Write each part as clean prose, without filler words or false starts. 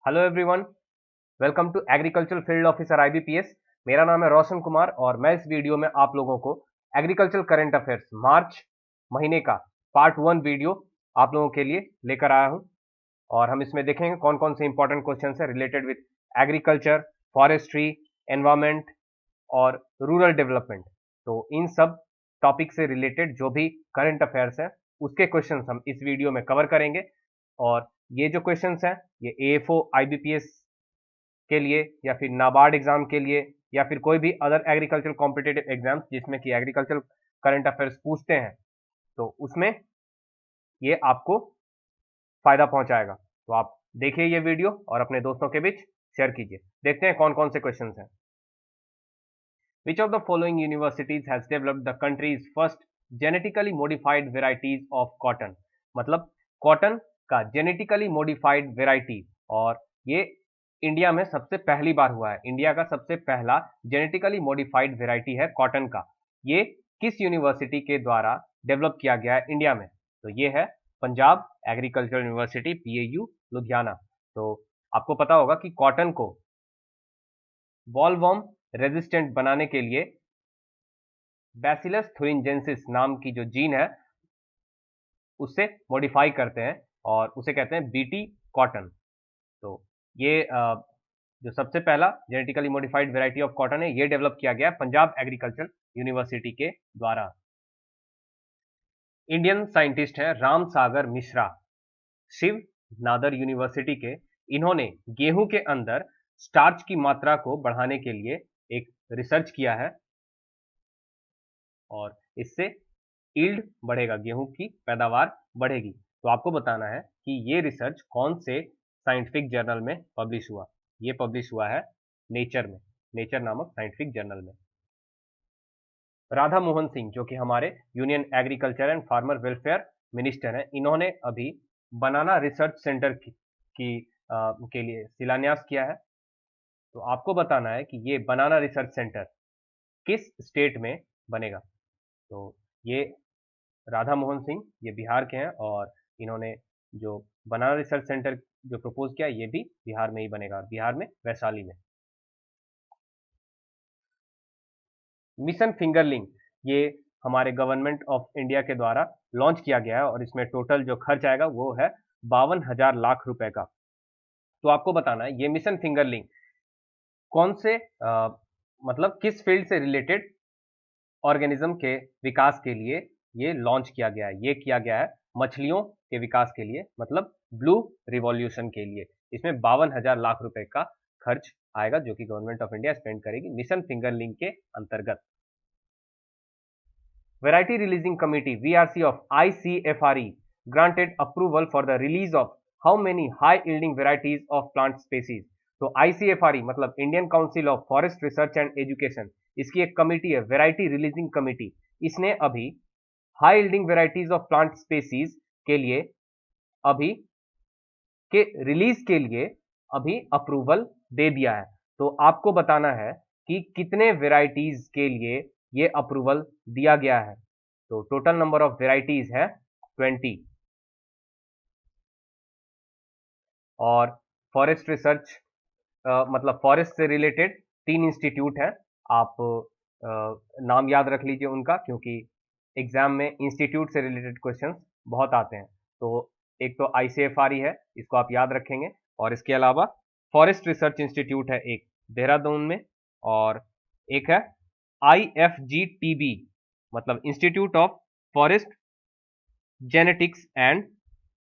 Hello everyone, welcome to agriculture field officer IBPS. मेरा नाम है रोशन कुमार और मैं इस वीडियो में आप लोगों को एग्रीकल्चर करंट अफेयर्स मार्च महीने का पार्ट 1 वीडियो आप लोगों के लिए लेकर आया हूं। और हम इसमें देखेंगे कौन कौन से इंपॉर्टेंट क्वेश्चन है related with agriculture, forestry, environment और रूरल डेवलपमेंट। तो इन सब टॉपिक से रिलेटेड जो भी करंट अफेयर्स है उसके क्वेश्चंस हम इस वीडियो में कवर करेंगे। और ये जो क्वेश्चंस हैं ये एएफओ आईबीपीएस के लिए या फिर नाबार्ड एग्जाम के लिए या फिर कोई भी अदर एग्रीकल्चर कॉम्पिटेटिव एग्जाम जिसमें कि एग्रीकल्चर करंट अफेयर्स पूछते हैं तो उसमें ये आपको फायदा पहुंचाएगा। तो आप देखिए ये वीडियो और अपने दोस्तों के बीच शेयर कीजिए। देखते हैं कौन कौन से क्वेश्चंस हैं। Which of the following universities has developed the country's first genetically modified varieties of cotton? मतलब कॉटन का जेनेटिकली मॉडिफाइड वेराइटी, और ये इंडिया में सबसे पहली बार हुआ है। इंडिया का सबसे पहला जेनेटिकली मॉडिफाइड वेराइटी है कॉटन का। ये किस यूनिवर्सिटी के द्वारा डेवलप किया गया है इंडिया में? तो ये है Punjab agriculture university PAU Ludhiana. तो आपको पता होगा कि कॉटन को बॉलवर्म रेजिस्टेंट बनाने के लिए बैसिलस thuringiensis नाम की जो जीन है उससे मॉडिफाई करते हैं और उसे कहते हैं बीटी कॉटन। तो ये जो सबसे पहला genetically modified variety of cotton है ये डेवलप किया गया पंजाब एग्रीकल्चर यूनिवर्सिटी के द्वारा। इंडियन साइंटिस्ट है राम सागर मिश्रा, शिव नादर यूनिवर्सिटी के। इन्होंने गेहूं के अंदर स्टार्च की मात्रा को बढ़ाने के लिए एक रिसर्च किया है और इससे ईल्ड बढ़ेगा, गेहूं की पैदावार बढ़ेगी। तो आपको बताना है कि ये रिसर्च कौन से साइंटिफिक जर्नल में पब्लिश हुआ। ये पब्लिश हुआ है नेचर में, नेचर नामक साइंटिफिक जर्नल में। राधा मोहन सिंह जो कि हमारे union agriculture and farmer welfare minister हैं, इन्होंने अभी बनाना रिसर्च सेंटर के लिए शिलान्यास किया है। तो आपको बताना है कि ये बनाना रिसर्च सेंटर किस स्टेट में बनेगा। तो ये राधा मोहन सिंह ये बिहार के हैं और इन्होंने जो बनाना रिसर्च सेंटर जो प्रपोज किया ये भी बिहार में ही बनेगा, बिहार में वैशाली में। मिशन फिंगरलिंग ये हमारे गवर्नमेंट ऑफ इंडिया के द्वारा लॉन्च किया गया है और इसमें टोटल जो खर्च आएगा वो है 52,000 लाख रुपए का। तो आपको बताना है ये मिशन फिंगरलिंग कौन से मतलब किस फील्ड से रिलेटेड ऑर्गेनिज्म के विकास के लिए ये लॉन्च किया गया है। ये किया गया है मछलियों के विकास के लिए, मतलब ब्लू रिवॉल्यूशन के लिए। इसमें 52,000 लाख रुपए का खर्च आएगा जो कि गवर्नमेंट ऑफ इंडिया स्पेंड करेगी मिशन फिंगरलिंग के अंतर्गत। Variety Releasing Committee VRC of ICFRE granted approval for the release of how many high yielding varieties of plant species? तो ICFRE मतलब Indian council of forest research and education, इसकी एक committee है variety releasing committee. इसने अभी high yielding varieties of plant species के लिए अभी के रिलीज के लिए अभी अप्रूवल दे दिया है। तो आपको बताना है कि कितने वेराइटीज के लिए ये अप्रूवल दिया गया है। तो टोटल नंबर ऑफ वेराइटीज है 20। और फॉरेस्ट रिसर्च मतलब फॉरेस्ट से रिलेटेड 3 इंस्टीट्यूट हैं। आप नाम याद रख लीजिए उनका, क्योंकि एग्जाम में इंस्टीट्यूट से रिलेटेड क्वेश्चंस बहुत आते हैं। तो एक तो आईसीएफआरई है, इसको आप याद रखेंगे, और इसके अलावा फॉरेस्ट रिसर्च इंस्टीट्यूट है एक देहरादून में, और एक है आईएफजीटीबी मतलब institute of forest genetics and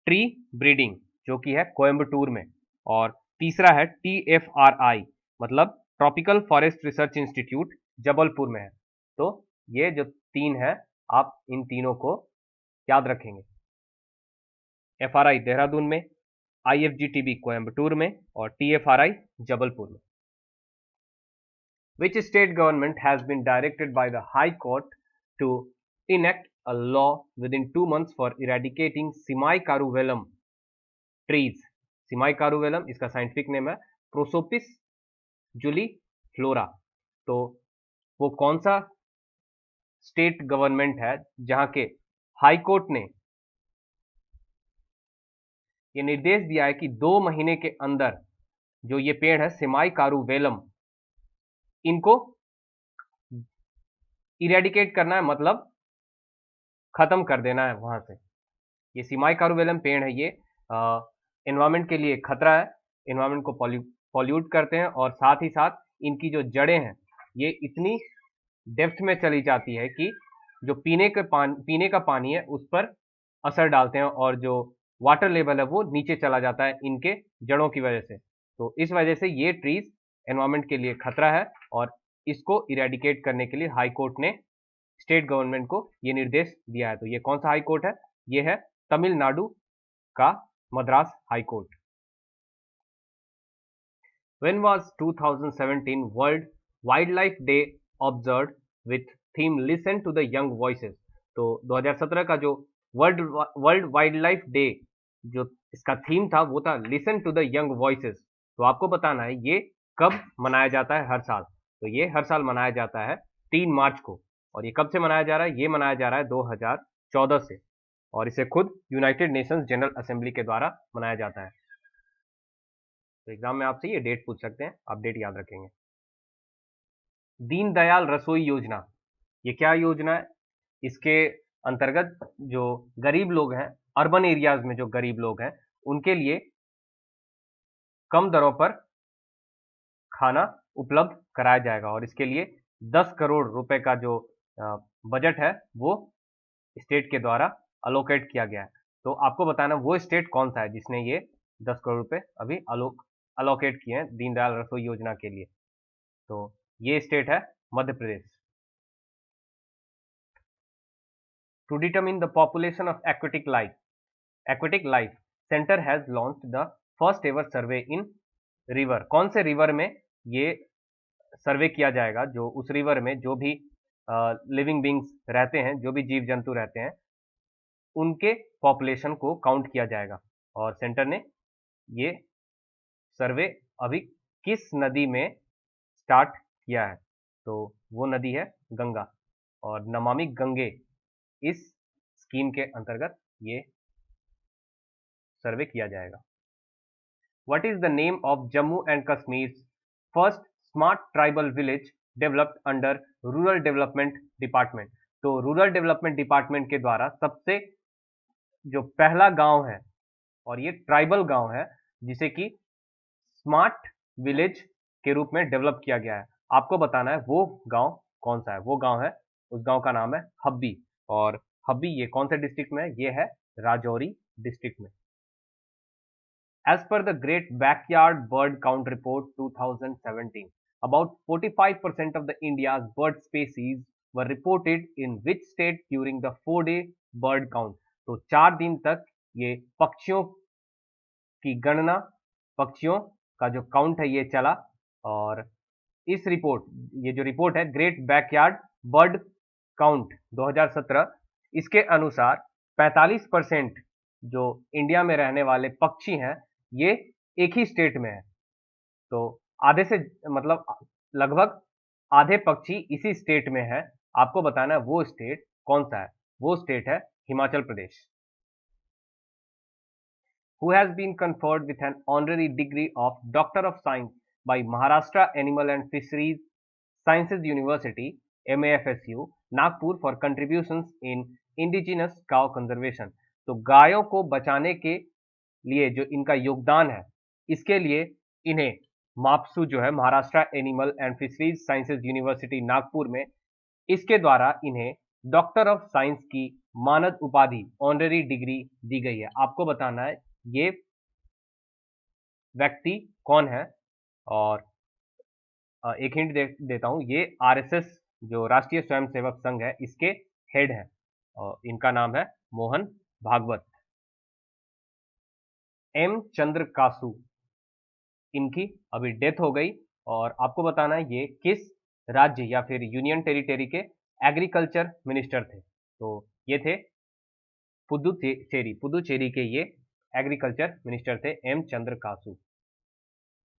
tree breeding जो कि है कोयम्बटूर में, और तीसरा है टीएफआरआई मतलब tropical forest research institute Jabalpur में है। तो ये जो 3 है आप इन तीनों को याद रखेंगे, एफआरआई देहरादून में, आईएफजीटीबी कोयम्बटूर में और टीएफआरआई जबलपुर में। Which state government has been directed by the High Court to enact a law within 2 months for eradicating Simicaruvelum trees? Simicaruvelum इसका साइंटिफिक नेम है प्रोसोपिस जूलीफ्लोरा। तो वो कौन सा स्टेट गवर्नमेंट है जहां के हाई कोर्ट ने ये निर्देश दिया है कि 2 महीने के अंदर जो ये पेड़ है सिमाई कारू वेलम, इनको इरेडिकेट करना है, मतलब खत्म कर देना है वहां से। ये सिमाई कारूवेलम पेड़ है, ये एनवायरमेंट के लिए खतरा है, एनवायरमेंट को पॉल्यूट करते हैं, और साथ ही साथ इनकी जो जड़ें हैं ये इतनी डेप्थ में चली जाती है कि जो पीने का पानी है उस पर असर डालते हैं, और जो वाटर लेवल है वो नीचे चला जाता है इनके जड़ों की वजह से। तो इस वजह से ये ट्रीज एनवायरमेंट के लिए खतरा है, और इसको इरेडिकेट करने के लिए हाई कोर्ट ने स्टेट गवर्नमेंट को ये निर्देश दिया है। तो ये कौन सा हाई कोर्ट है? ये है तमिलनाडु का Madras high court. When was 2017 World Wildlife Day observed with theme Listen to the Young Voices? तो 2017 का जो वर्ल्ड वाइल्ड लाइफ डे जो इसका थीम था वो था listen to the young voices. तो आपको बताना है ये कब मनाया जाता है हर साल। तो ये हर साल मनाया जाता है 3 मार्च को। और ये कब से मनाया जा रहा है? ये मनाया जा रहा है 2014 से, और इसे खुद यूनाइटेड नेशंस जनरल असेंबली के द्वारा मनाया जाता है। तो एग्जाम में आपसे ये डेट पूछ सकते हैं, आप डेट याद रखेंगे। दीनदयाल रसोई योजना, ये क्या योजना है? इसके अंतर्गत जो गरीब लोग हैं, अर्बन एरियाज में जो गरीब लोग हैं, उनके लिए कम दरों पर खाना उपलब्ध कराया जाएगा, और इसके लिए 10 करोड़ रुपए का जो बजट है वो स्टेट के द्वारा अलोकेट किया गया है। तो आपको बताना वो स्टेट कौन सा है जिसने ये 10 करोड़ रुपए अभी अलोकेट किए हैं दीनदयाल रसोई योजना के लिए। तो ये स्टेट है Madhya Pradesh. To determine the population of aquatic life centre has launched the first ever survey in river. कौन से रिवर में ये सर्वे किया जाएगा? जो उस रिवर में जो भी लिविंग बींग्स रहते हैं, जो भी जीव जंतु रहते हैं, उनके पॉपुलेशन को काउंट किया जाएगा। और सेंटर ने ये सर्वे अभी किस नदी में स्टार्ट किया है? तो वो नदी है गंगा, और नमामि गंगे इस स्कीम के अंतर्गत ये सर्वे किया जाएगा। What is the name of Jammu and Kashmir first smart tribal village developed under rural development department? तो रूरल डेवलपमेंट डिपार्टमेंट के द्वारा सबसे जो पहला गांव है, और ये ट्राइबल गांव है, जिसे कि स्मार्ट विलेज के रूप में डेवलप किया गया है। आपको बताना है वो गांव कौन सा है। वो गांव है, उस गांव का नाम है हब्बी, और हब्बी ये कौन से डिस्ट्रिक्ट में है? ये है राजौरी डिस्ट्रिक्ट में। As per the Great Backyard Bird Count Report 2017, about 45% of the India's bird species were reported in which state during the 4-day bird count? तो 4 दिन तक ये पक्षियों की गणना, पक्षियों का जो काउंट है ये चला। और इस रिपोर्ट, ये जो रिपोर्ट है ग्रेट बैकयार्ड बर्ड काउंट 2017, इसके अनुसार 45% जो इंडिया में रहने वाले पक्षी हैं ये एक ही स्टेट में है। तो आधे से मतलब लगभग आधे पक्षी इसी स्टेट में है। आपको बताना है वो स्टेट कौन सा है। वो स्टेट है Himachal Pradesh. Who has been conferred with an honorary degree of Doctor of Science by Maharashtra Animal and Fisheries Sciences University MAFSU Nagpur for contributions in indigenous cow conservation? तो गायों को बचाने के लिए जो इनका योगदान है, इसके लिए इन्हें मापसू जो है Maharashtra animal and fisheries sciences university Nagpur में, इसके द्वारा इन्हें डॉक्टर ऑफ साइंस की मानद उपाधि ऑनररी डिग्री दी गई है। आपको बताना है ये व्यक्ति कौन है। और एक हिंट देता हूं, ये आरएसएस जो राष्ट्रीय स्वयंसेवक संघ है इसके हेड है, और इनका नाम है मोहन भागवत। एम चंद्रकासु, इनकी अभी डेथ हो गई। और आपको बताना है ये किस राज्य या फिर यूनियन टेरिटरी के एग्रीकल्चर मिनिस्टर थे? तो ये थे पुदुचेरी के ये एग्रीकल्चर मिनिस्टर थे M Chandrakasu.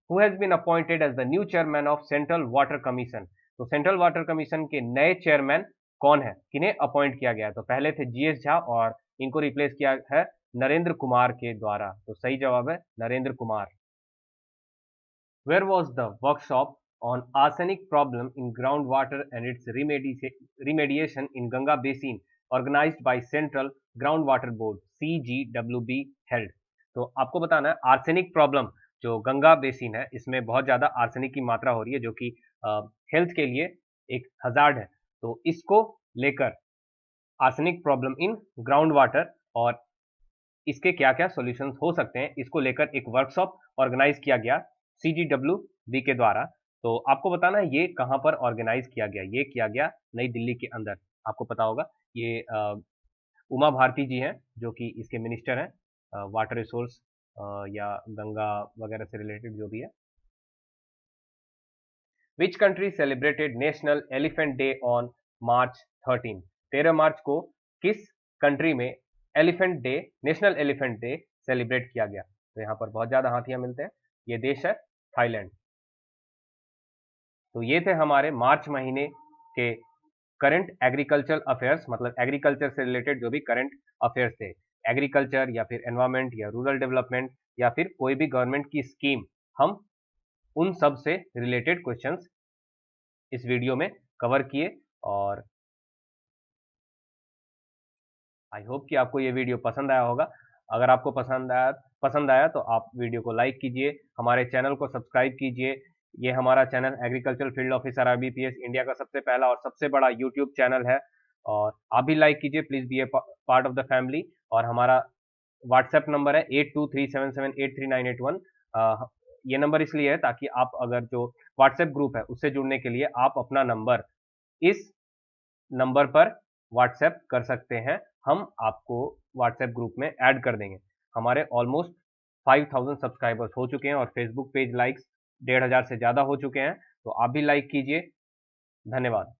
Who has been appointed as the new chairman of central water commission? तो सेंट्रल वाटर कमीशन के नए चेयरमैन कौन है, किन्हें अपॉइंट किया गया? तो पहले थे जीएस झा, और इनको रिप्लेस किया है नरेंद्र कुमार के द्वारा। तो सही जवाब है Narendra Kumar. Where was the workshop on arsenic problem in groundwater and its remediation in Ganga Basin organized by Central Groundwater Board CGWB held? तो आपको बताना है आर्सेनिक प्रॉब्लम जो गंगा बेसिन है इसमें बहुत ज्यादा आर्सेनिक की मात्रा हो रही है जो कि हेल्थ के लिए एक हजार्ड है। तो इसको लेकर arsenic problem in ground water और इसके क्या क्या सॉल्यूशंस हो सकते हैं इसको लेकर एक वर्कशॉप ऑर्गेनाइज किया गया CGWB के द्वारा। तो आपको बताना है ये कहां पर ऑर्गेनाइज किया गया, ये किया गया नई दिल्ली के अंदर। आपको पता होगा ये उमा भारती जी हैं जो कि इसके मिनिस्टर हैं वाटर रिसोर्स या गंगा वगैरह से रिलेटेड जो भी है। Which country celebrated national elephant day on March 13? 13 मार्च को किस कंट्री में elephant day, national elephant day celebrate किया गया? तो यहाँ पर बहुत ज्यादा हाथियां मिलते हैं। ये देश है थाईलैंड। तो ये थे हमारे मार्च महीने के करंट एग्रीकल्चर अफेयर्स, मतलब एग्रीकल्चर से रिलेटेड जो भी करंट अफेयर्स थे, एग्रीकल्चर या फिर एनवायरमेंट या रूरल डेवलपमेंट या फिर कोई भी गवर्नमेंट की स्कीम, हम उन सब से रिलेटेड क्वेश्चंस इस वीडियो में कवर किए। और आई होप कि आपको ये वीडियो पसंद आया होगा। अगर आपको पसंद आया तो आप वीडियो को लाइक कीजिए, हमारे चैनल को सब्सक्राइब कीजिए। ये हमारा channel agriculture field officer IBPS India का सबसे पहला और सबसे बड़ा यूट्यूब चैनल है और आप भी लाइक कीजिए, please be A part of the family. और हमारा व्हाट्सएप नंबर है 8237783981। ये नंबर इसलिए है ताकि आप अगर जो व्हाट्सएप ग्रुप है उससे जुड़ने के लिए आप अपना नंबर इस नंबर पर व्हाट्सएप कर सकते हैं, हम आपको व्हाट्सएप ग्रुप में ऐड कर देंगे। हमारे ऑलमोस्ट 5000 सब्सक्राइबर्स हो चुके हैं और फेसबुक पेज लाइक्स 1500 से ज्यादा हो चुके हैं। तो आप भी लाइक कीजिए। धन्यवाद।